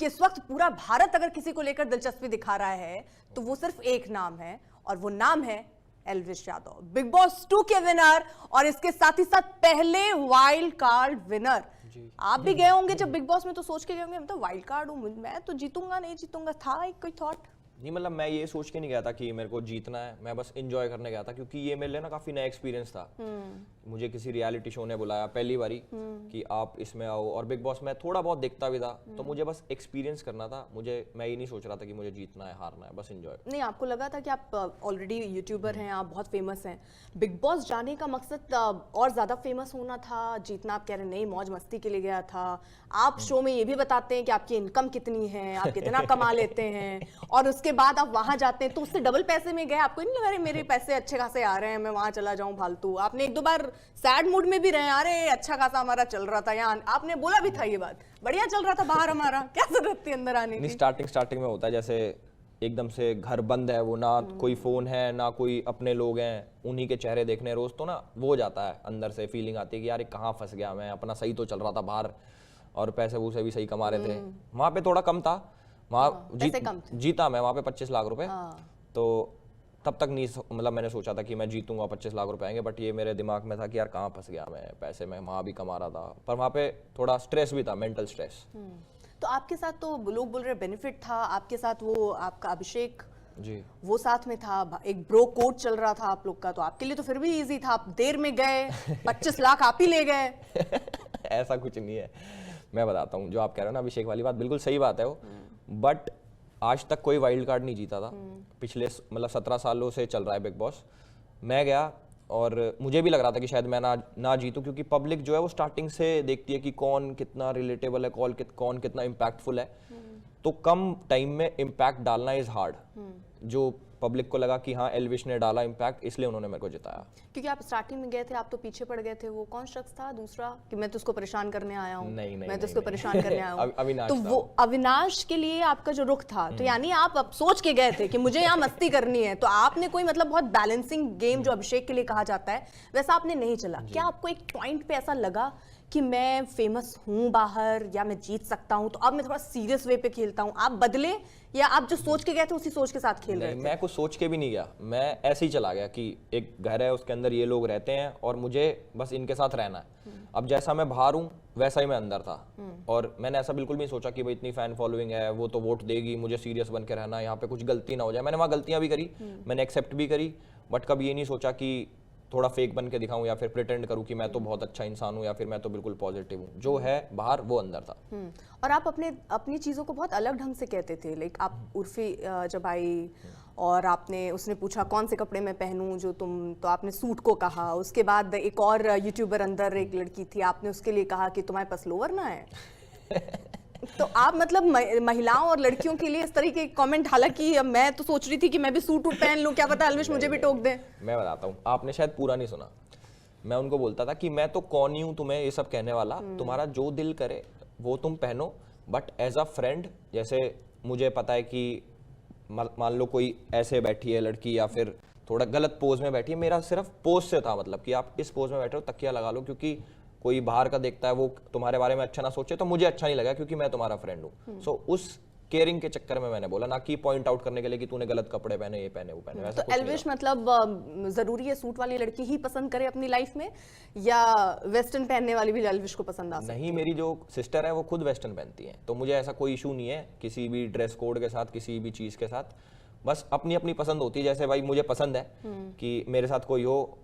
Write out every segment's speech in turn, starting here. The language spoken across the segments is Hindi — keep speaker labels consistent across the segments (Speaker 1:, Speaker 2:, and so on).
Speaker 1: कि इस वक्त पूरा भारत अगर किसी को लेकर दिलचस्पी दिखा रहा है तो वो सिर्फ एक नाम है, और वो नाम है एल्विश यादव, बिग बॉस 2 के विनर, और इसके साथ ही साथ पहले वाइल्ड कार्ड विनर। आप भी गए होंगे जब बिग बॉस में, तो सोच के गए होंगे मतलब वाइल्ड कार्ड हूं मैं, तो जीतूंगा नहीं जीतूंगा, था एक कोई थॉट?
Speaker 2: नहीं, मतलब मैं ये सोच के नहीं गया था कि मेरे को जीतना है, मैं बस एंजॉय करने गया था, क्योंकि ये मेरे लिए ना काफी नया एक्सपीरियंस था। मुझे किसी रियलिटी शो ने बुलाया पहली बारी कि आप इसमें आओ, और बिग बॉस में थोड़ा बहुत देखता भी था, तो मुझे बस एक्सपीरियंस करना था। मैं ये नहीं सोच रहा था कि मुझे जीतना है हारना है, बस एंजॉय।
Speaker 1: नहीं, आपको लगा था कि आप ऑलरेडी यूट्यूबर हैं, आप बहुत फेमस हैं, बिग बॉस जाने का मकसद और ज्यादा फेमस होना था, जीतना आप कह रहे नहीं, मौज मस्ती के लिए गया था? आप शो में ये भी बताते हैं कि आपकी इनकम कितनी है, आप कितना कमा लेते हैं, और उसके बाद आप वहां जाते हैं तो उससे डबल पैसे में गए। आपको नहीं लगा मेरे पैसे अच्छे खासे आ रहे हैं, मैं वहां चला जाऊं फालतू? आपने एक दो बार सैड मूड में भी रहे, अरे अच्छा खासा हमारा चल रहा था यहाँ, आपने बोला भी था ये बात, बढ़िया चल रहा था बाहर हमारा, क्या जरूरत थी अंदर आने की?
Speaker 2: स्टार्टिंग में होता है, जैसे एकदम से घर बंद है, वो ना कोई फोन है ना कोई अपने लोग हैं, उन्हीं के चेहरे देखने रोज, तो ना वो जाता है अंदर से, फीलिंग आती है कि यार कहाँ फंस गया मैं, अपना सही तो चल रहा था बाहर, और पैसे वूसे भी सही कमा रहे थे। वहां पे थोड़ा कम था, वहां जीता मैं वहां पे 25 लाख रुपए। तो तब तक नहीं, मतलब मैंने सोचा था कि मैं जीतूंगा, 25 लाख रुपए आएंगे, बट ये मेरे दिमाग में था कि यार कहाँ फंस गया मैं, पैसे मैं वहां भी कमा रहा था, पर वहां पे थोड़ा स्ट्रेस भी था, मेंटल स्ट्रेस।
Speaker 1: तो आपके साथ तो लोग बोल रहे बेनिफिट था, आपके साथ वो आपका अभिषेक
Speaker 2: जी,
Speaker 1: वो साथ में था, एक ब्रो कोड चल रहा था आप लोग का, तो आपके लिए तो फिर भी इजी था, आप देर में गए, 25 लाख आप ही ले गए।
Speaker 2: ऐसा कुछ नहीं है, मैं बताता हूँ, जो आप कह रहे हो ना अभिषेक वाली बात, बिल्कुल सही बात है वो, बट आज तक कोई वाइल्ड कार्ड नहीं जीता था, पिछले मतलब 17 सालों से चल रहा है बिग बॉस। मैं गया और मुझे भी लग रहा था कि शायद मैं ना जीतूं, क्योंकि पब्लिक जो है वो स्टार्टिंग से देखती है कि कौन कितना रिलेटेबल है, कौन कितना इम्पैक्टफुल है, तो कम टाइम में इम्पैक्ट डालना इज हार्ड। जो पब्लिक को लगा कि हाँ एल्विश ने डाला इम्पैक्ट, इसलिए उन्होंने मेरे को जिताया।
Speaker 1: क्योंकि आप स्टार्टिंग में गए थे, आप तो पीछे पड़ गए थे, वो कौन शख्स था दूसरा कि मैं तो उसको परेशान करने आया हूँ?
Speaker 2: नहीं,
Speaker 1: मैं तो उसको परेशान करने आया हूँ।
Speaker 2: अविनाश
Speaker 1: तो वो अविनाश के लिए आपका जो रुख था, तो यानी आप अब सोच के गए थे कि मुझे यहाँ मस्ती करनी है, तो आपने कोई मतलब बहुत बैलेंसिंग गेम जो अभिषेक के लिए कहा जाता है वैसा आपने नहीं चला। क्या आपको एक पॉइंट पे ऐसा लगा कि मैं फेमस हूं बाहर, या मैं जीत सकता हूं, तो अब मैं थोड़ा सीरियस वे पे खेलता हूं? आप बदले, या आप जो सोच के गए थे उसी सोच के साथ खेल रहे थे?
Speaker 2: मैं कुछ सोच के भी नहीं गया, मैं ऐसे ही चला गया कि एक घर है, उसके अंदर ये लोग रहते हैं और मुझे बस इनके साथ रहना है। अब जैसा मैं बाहर हूँ वैसा ही मैं अंदर था, और मैंने ऐसा बिल्कुल भी नहीं सोचा कि भाई इतनी फैन फॉलोइंग है, वो तो वोट देगी, मुझे सीरियस बन के रहना है, यहाँ पे कुछ गलती ना हो जाए। मैंने वहाँ गलतियां भी करी, मैंने एक्सेप्ट भी करी, बट कभी ये नहीं सोचा कि थोड़ा फेक बन के दिखाऊं या फिर प्रिटेंड करूं कि मैं तो बहुत अच्छा इंसान हूं या फिर मैं तो बिल्कुल पॉजिटिव हूं। जो है बाहर वो अंदर था।
Speaker 1: और आप अपनी चीज़ों को बहुत अलग ढंग से कहते थे। लाइक आप उर्फी जब आई और उसने पूछा कौन से कपड़े मैं पहनूं जो तुम, तो आपने सूट को कहा। उसके बाद एक और यूट्यूबर अंदर एक लड़की थी, आपने उसके लिए कहा कि तुम्हारे पास लोअर ना है। तो आप मतलब महिलाओं और लड़कियों के लिए इस तरह के कमेंट, हालांकि मैं तो सोच रही थी कि मैं भी सूट पहन लूं, क्या पता एल्विश मुझे भी टोक दे।
Speaker 2: मैं बताता हूँ, आपने शायद पूरा नहीं सुना। मैं उनको बोलता था कि मैं तो कौन ही हूँ तुम्हें ये सब कहने वाला, तुम्हारा जो दिल करे वो तुम पहनो, बट एज अ फ्रेंड, जैसे मुझे पता है कि मान लो कोई ऐसे बैठी है लड़की या फिर थोड़ा गलत पोज में बैठी है, मेरा सिर्फ पोज से था, मतलब कि आप इस पोज में बैठे हो, तकिया लगा लो, क्योंकि कोई बाहर का देखता है वो तुम्हारे बारे में अच्छा ना सोचे, तो मुझे अच्छा नहीं लगा क्योंकि मैं तुम्हारा फ्रेंड हूँ। सो उस केयरिंग के चक्कर में मैंने बोला, ना कि पॉइंट आउट करने के लिए कि तूने गलत कपड़े पहने, ये पहने, वो पहने।
Speaker 1: तो एल्विश मतलब जरूरी है सूट वाली लड़की ही पसंद करे अपनी लाइफ में, या वेस्टर्न पहनने वाली भी एल्विश को पसंद आ सकती है?
Speaker 2: नहीं, मेरी जो सिस्टर है वो खुद वेस्टर्न पहनती है, तो मुझे ऐसा कोई इशू नहीं है किसी भी ड्रेस कोड के साथ, किसी भी चीज के साथ। बस अपनी अपनी पसंद होती है। जैसे भाई मुझे पसंद है कि मेरे साथ कोई हो,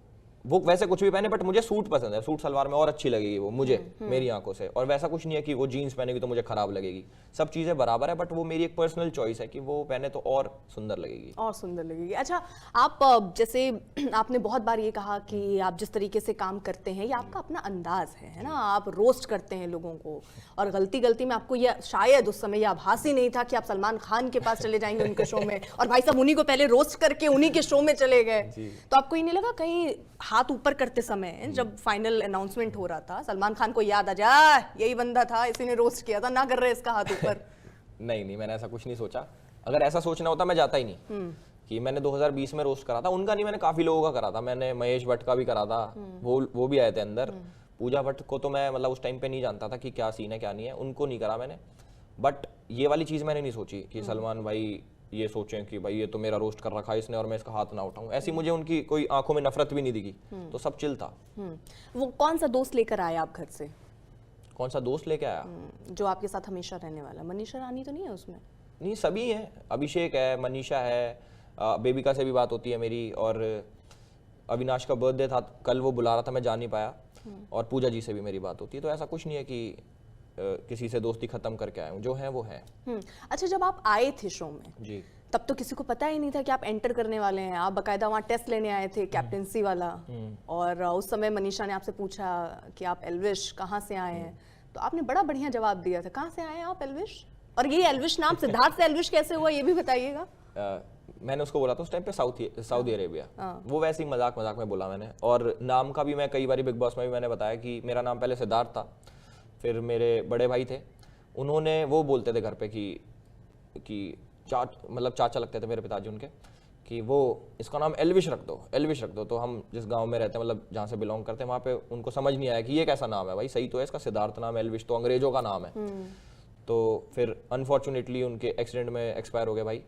Speaker 2: वो वैसे कुछ भी पहने, बट मुझे सूट पसंद है, सूट सलवार में और अच्छी लगेगी वो मुझे, मेरी आंखों से। और वैसा कुछ नहीं है कि वो जीन्स पहनेगी तो मुझे खराब लगेगी, सब चीजें बराबर है, बट वो मेरी एक पर्सनल चॉइस है कि वो पहने तो और सुंदर लगेगी।
Speaker 1: अच्छा, आप जैसे आपने बहुत बार ये कहा कि आप जिस तरीके से काम करते हैं, ये आपका अपना अंदाज है ना, आप रोस्ट करते हैं लोगों को, और गलती में आपको ये शायद उस समय ये आभास ही नहीं था कि आप सलमान खान के पास चले जाएंगे उनके शो में, और भाई साहब उन्हीं को पहले रोस्ट करके उन्हीं के शो में चले गए। तो आपको ये नहीं लगा कहीं हाथ ऊपर करते समय, जब फाइनल अनाउंसमेंट हो रहा था, सलमान खान को याद आ जाए यही बंदा था, इसी ने रोस्ट किया था, ना कर रहे इसका हाथ ऊपर?
Speaker 2: नहीं, मैंने ऐसा कुछ नहीं सोचा। अगर ऐसा सोचना होता मैं जाता ही नहीं। कि मैंने 2020 में रोस्ट करा था, उनका नहीं, मैंने काफी लोगों का करा था। मैंने महेश भट्ट का भी करा था, वो भी आए थे अंदर। पूजा भट्ट को तो मैं मतलब उस टाइम पे नहीं जानता था कि क्या सीन है क्या नहीं है, उनको नहीं करा मैंने। बट ये वाली चीज़ मैंने नहीं सोची कि सलमान भाई ये सोचें कि भाई ये तो मेरा रोस्ट कर रखा है इसने और मैं इसका हाथ ना उठाऊं। ऐसी मुझे उनकी कोई आंखों में नफरत भी नहीं दिखी, तो सब चिल था।
Speaker 1: वो कौन सा दोस्त लेकर आए आप घर से?
Speaker 2: कौन सा दोस्त लेके आया?
Speaker 1: जो आपके साथ हमेशा रहने वाला? मनीषा रानी तो नहीं है उसमें?
Speaker 2: नहीं, सभी हैं, अभिषेक है, मनीषा है, बेबिका से भी बात होती है मेरी, और अविनाश का बर्थडे था कल, वो बुला रहा था, मैं जा नहीं पाया, और पूजा जी से भी मेरी बात होती है। तो ऐसा कुछ नहीं है कि किसी से दोस्ती खत्म करके आए हूँ, जो है वो है।
Speaker 1: अच्छा, जब आप आए थे शो में
Speaker 2: जी,
Speaker 1: तब तो किसी को पता ही नहीं था कि आप एंटर करने वाले हैं। आप बकायदा वहाँ टेस्ट लेने आए थे, कैप्टेंसी वाला, और उस समय मनीषा ने आपसे पूछा कि आप एल्विश कहाँ से आए हैं, तो आपने बड़ा बढ़िया जवाब दिया था। कहाँ से आए हैं आप एल्विश? और ये एल्विश नाम सिद्धार्थ से एल्विश कैसे हुआ, ये भी बताइएगा।
Speaker 2: मैंने उसको बोला था उस टाइम पे सऊदी अरेबिया, वो वैसे ही मजाक मजाक में बोला मैंने। और नाम का भी मैं कई बार बिग बॉस में भी मैंने बताया कि मेरा नाम पहले सिद्धार्थ था, फिर मेरे बड़े भाई थे, उन्होंने, वो बोलते थे घर पे कि चाचा लगते थे मेरे पिताजी उनके, कि वो इसका नाम एल्विश रख दो, एल्विश रख दो। तो हम जिस गांव में रहते हैं, मतलब जहाँ से बिलोंग करते हैं, वहाँ पे उनको समझ नहीं आया कि ये कैसा नाम है भाई, सही तो है इसका सिद्धार्थ नाम, एल्विश तो अंग्रेजों का नाम है। तो फिर अनफॉर्चुनेटली उनके एक्सीडेंट में एक्सपायर हो गए भाई,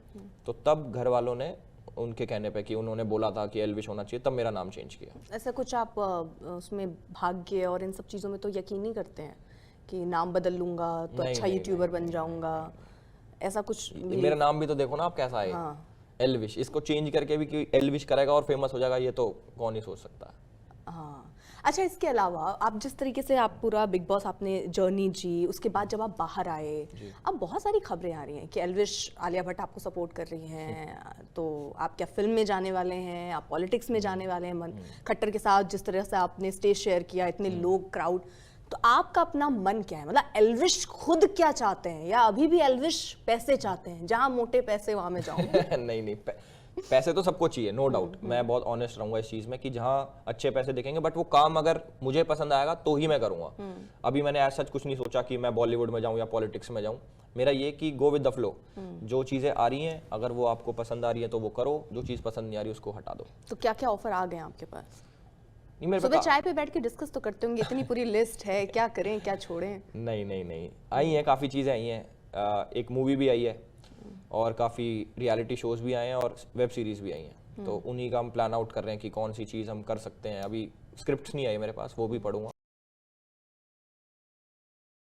Speaker 2: तो तब घर वालों ने उनके कहने पे कि उन्होंने बोला था कि एल्विश होना चाहिए, तब मेरा नाम चेंज किया।
Speaker 1: ऐसा कुछ आप उसमें भाग्य और इन सब चीज़ों में तो यकीन नहीं करते हैं कि नाम बदल लूंगा तो
Speaker 2: नहीं,
Speaker 1: अच्छा
Speaker 2: नहीं,
Speaker 1: यूट्यूबर बन जाऊंगा, ऐसा कुछ?
Speaker 2: मेरा नाम भी तो देखो ना आप कैसा है, एल्विश, इसको चेंज करके भी कि एल्विश करेगा और फेमस हो जाएगा, ये तो कौन ही सोच सकता है।
Speaker 1: हाँ, अच्छा, इसके अलावा आप जिस तरीके से आप पूरा बिग बॉस आपने जर्नी जी, उसके बाद जब आप बाहर आए, अब बहुत सारी खबरें आ रही हैं कि एल्विश, आलिया भट्ट आपको सपोर्ट कर रही हैं, तो आप क्या फिल्म में जाने वाले हैं, आप पॉलिटिक्स में जाने वाले हैं, खट्टर के साथ जिस तरह से आपने स्टेज शेयर किया, इतने लोग, क्राउड, तो आपका अपना मन क्या है? मतलब एल्विश खुद क्या चाहते हैं, या अभी भी एल्विश पैसे चाहते हैं, जहां मोटे पैसे वहां मैं जाऊं?
Speaker 2: नहीं, पैसे तो सबको चाहिए, नो डाउट। मैं बहुत ऑनेस्ट रहूंगा इस चीज में कि जहां अच्छे पैसे दिखेंगे, बट वो काम अगर मुझे पसंद आएगा तो ही मैं करूंगा। अभी मैंने ऐसा कुछ नहीं सोचा कि मैं बॉलीवुड में जाऊं या पॉलिटिक्स में जाऊं। मेरा ये कि गो विद द फ्लो, जो चीजें आ रही हैं अगर वो आपको पसंद आ रही है तो वो करो, जो चीज पसंद नहीं आ रही उसको हटा दो।
Speaker 1: तो क्या क्या ऑफर आ गए आपके पास?
Speaker 2: नहीं, मेरे
Speaker 1: सुबह चाय पे बैठ के डिस्कस तो करते होंगे, इतनी पूरी लिस्ट है, क्या करें क्या छोड़ें?
Speaker 2: नहीं, आई हैं, काफ़ी चीज़ें आई हैं, एक मूवी भी आई है और काफ़ी रियलिटी शोज भी आए हैं और वेब सीरीज़ भी आई हैं, तो उन्हीं का हम प्लान आउट कर रहे हैं कि कौन सी चीज़ हम कर सकते हैं। अभी स्क्रिप्ट्स नहीं आई मेरे पास, वो भी पढ़ूंगा।